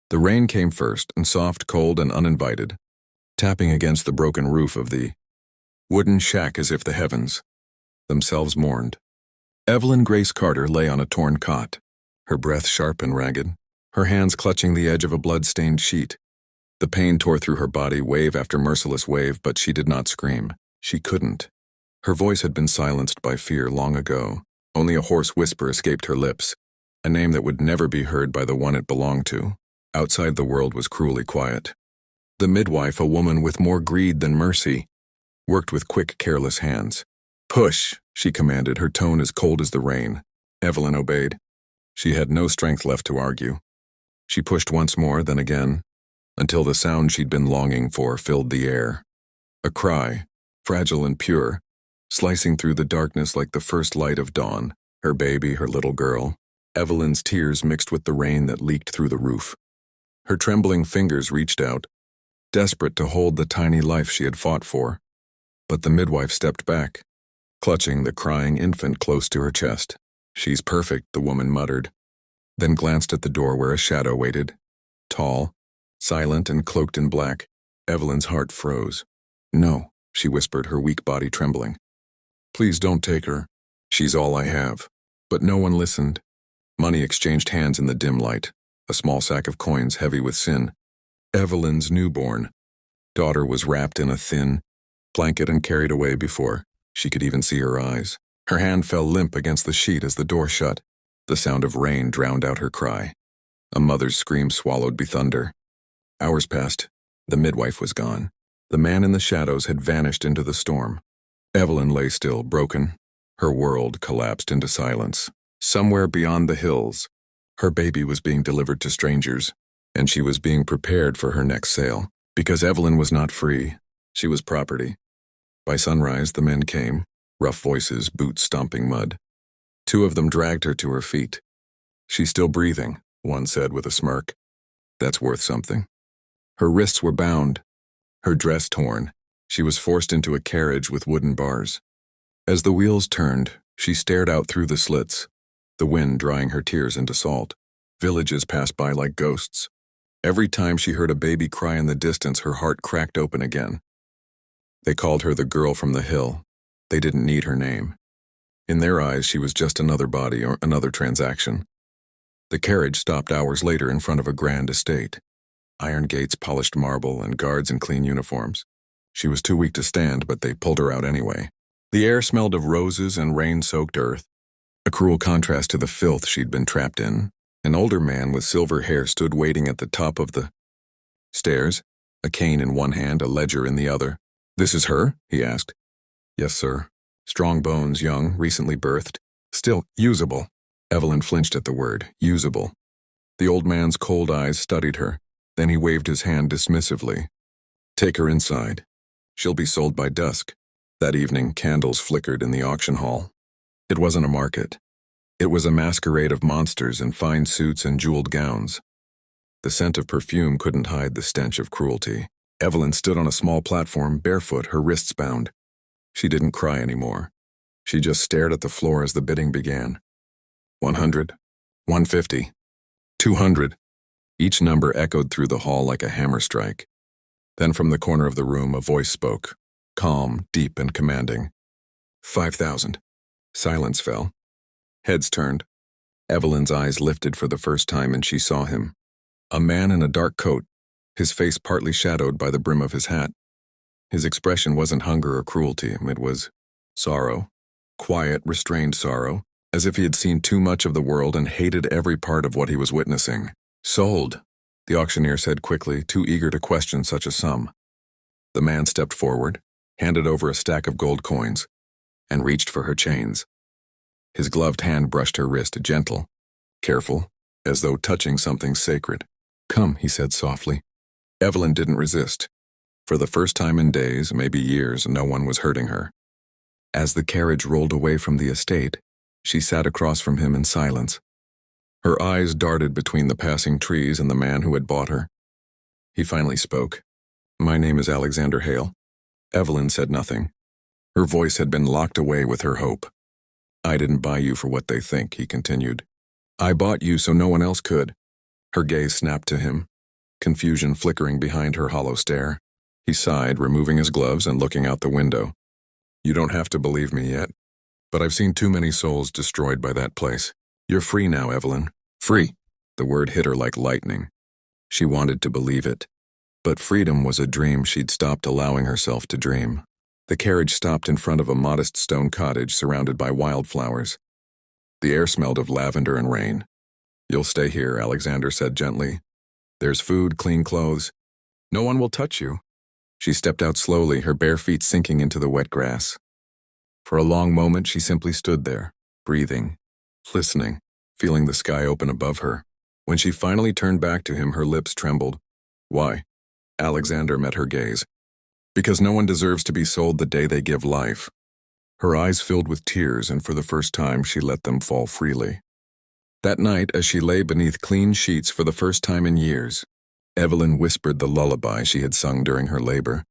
The rain came first, and soft, cold, and uninvited, tapping against the broken roof of the wooden shack as if the heavens themselves mourned. Evelyn Grace Carter lay on a torn cot, her breath sharp and ragged, her hands clutching the edge of a blood-stained sheet. The pain tore through her body, wave after merciless wave, but she did not scream. She couldn't. Her voice had been silenced by fear long ago. Only a hoarse whisper escaped her lips, a name that would never be heard by the one it belonged to. Outside, the world was cruelly quiet. The midwife, a woman with more greed than mercy, worked with quick, careless hands. "Push," she commanded, her tone as cold as the rain. Evelyn obeyed. She had no strength left to argue. She pushed once more, then again, until the sound she'd been longing for filled the air. A cry, fragile and pure, slicing through the darkness like the first light of dawn. Her baby, her little girl. Evelyn's tears mixed with the rain that leaked through the roof. Her trembling fingers reached out, desperate to hold the tiny life she had fought for. But the midwife stepped back, clutching the crying infant close to her chest. "She's perfect," the woman muttered, then glanced at the door where a shadow waited. Tall, silent, and cloaked in black. Evelyn's heart froze. "No," she whispered, her weak body trembling. "Please don't take her. She's all I have." But no one listened. Money exchanged hands in the dim light, a small sack of coins heavy with sin. Evelyn's newborn daughter was wrapped in a thin blanket and carried away before she could even see her eyes. Her hand fell limp against the sheet as the door shut. The sound of rain drowned out her cry. A mother's scream swallowed by thunder. Hours passed. The midwife was gone. The man in the shadows had vanished into the storm. Evelyn lay still, broken. Her world collapsed into silence. Somewhere beyond the hills, her baby was being delivered to strangers, and she was being prepared for her next sale. Because Evelyn was not free, she was property. By sunrise, the men came, rough voices, boots stomping mud. 2 of them dragged her to her feet. "She's still breathing," one said with a smirk. "That's worth something." Her wrists were bound, her dress torn. She was forced into a carriage with wooden bars. As the wheels turned, she stared out through the slits, the wind drying her tears into salt. Villages passed by like ghosts. Every time she heard a baby cry in the distance, her heart cracked open again. They called her the girl from the hill. They didn't need her name. In their eyes, she was just another body or another transaction. The carriage stopped hours later in front of a grand estate. Iron gates, polished marble, and guards in clean uniforms. She was too weak to stand, but they pulled her out anyway. The air smelled of roses and rain-soaked earth, a cruel contrast to the filth she'd been trapped in. An older man with silver hair stood waiting at the top of the stairs, a cane in one hand, a ledger in the other. "This is her?" he asked. "Yes, sir. Strong bones, young, recently birthed. Still usable." Evelyn flinched at the word, usable. The old man's cold eyes studied her, then he waved his hand dismissively. "Take her inside. She'll be sold by dusk." That evening, candles flickered in the auction hall. It wasn't a market. It was a masquerade of monsters in fine suits and jeweled gowns. The scent of perfume couldn't hide the stench of cruelty. Evelyn stood on a small platform, barefoot, her wrists bound. She didn't cry anymore. She just stared at the floor as the bidding began. 100, 150, 200. Each number echoed through the hall like a hammer strike. Then from the corner of the room, a voice spoke, calm, deep, and commanding. 5,000. Silence fell. Heads turned. Evelyn's eyes lifted for the first time, and she saw him. A man in a dark coat, his face partly shadowed by the brim of his hat. His expression wasn't hunger or cruelty, it was sorrow. Quiet, restrained sorrow, as if he had seen too much of the world and hated every part of what he was witnessing. "Sold," the auctioneer said quickly, too eager to question such a sum. The man stepped forward, handed over a stack of gold coins, and reached for her chains. His gloved hand brushed her wrist, gentle, careful, as though touching something sacred. "Come," he said softly. Evelyn didn't resist. For the first time in days, maybe years, no one was hurting her. As the carriage rolled away from the estate, she sat across from him in silence. Her eyes darted between the passing trees and the man who had bought her. He finally spoke. "My name is Alexander Hale." Evelyn said nothing. Her voice had been locked away with her hope. "I didn't buy you for what they think," he continued. "I bought you so no one else could." Her gaze snapped to him, confusion flickering behind her hollow stare. He sighed, removing his gloves and looking out the window. You don't have to believe me yet, but I've seen too many souls destroyed by that place. You're free now, Evelyn. Free. The word hit her like lightning. She wanted to believe it. But freedom was a dream she'd stopped allowing herself to dream. The carriage stopped in front of a modest stone cottage surrounded by wildflowers. The air smelled of lavender and rain. You'll stay here, Alexander said gently. There's food, clean clothes. No one will touch you. She stepped out slowly, her bare feet sinking into the wet grass. For a long moment, she simply stood there, breathing, listening, feeling the sky open above her. When she finally turned back to him, her lips trembled. Why? Alexander met her gaze. Because no one deserves to be sold the day they give life. Her eyes filled with tears, and for the first time she let them fall freely. That night, as she lay beneath clean sheets for the first time in years, Evelyn whispered the lullaby she had sung during her labor.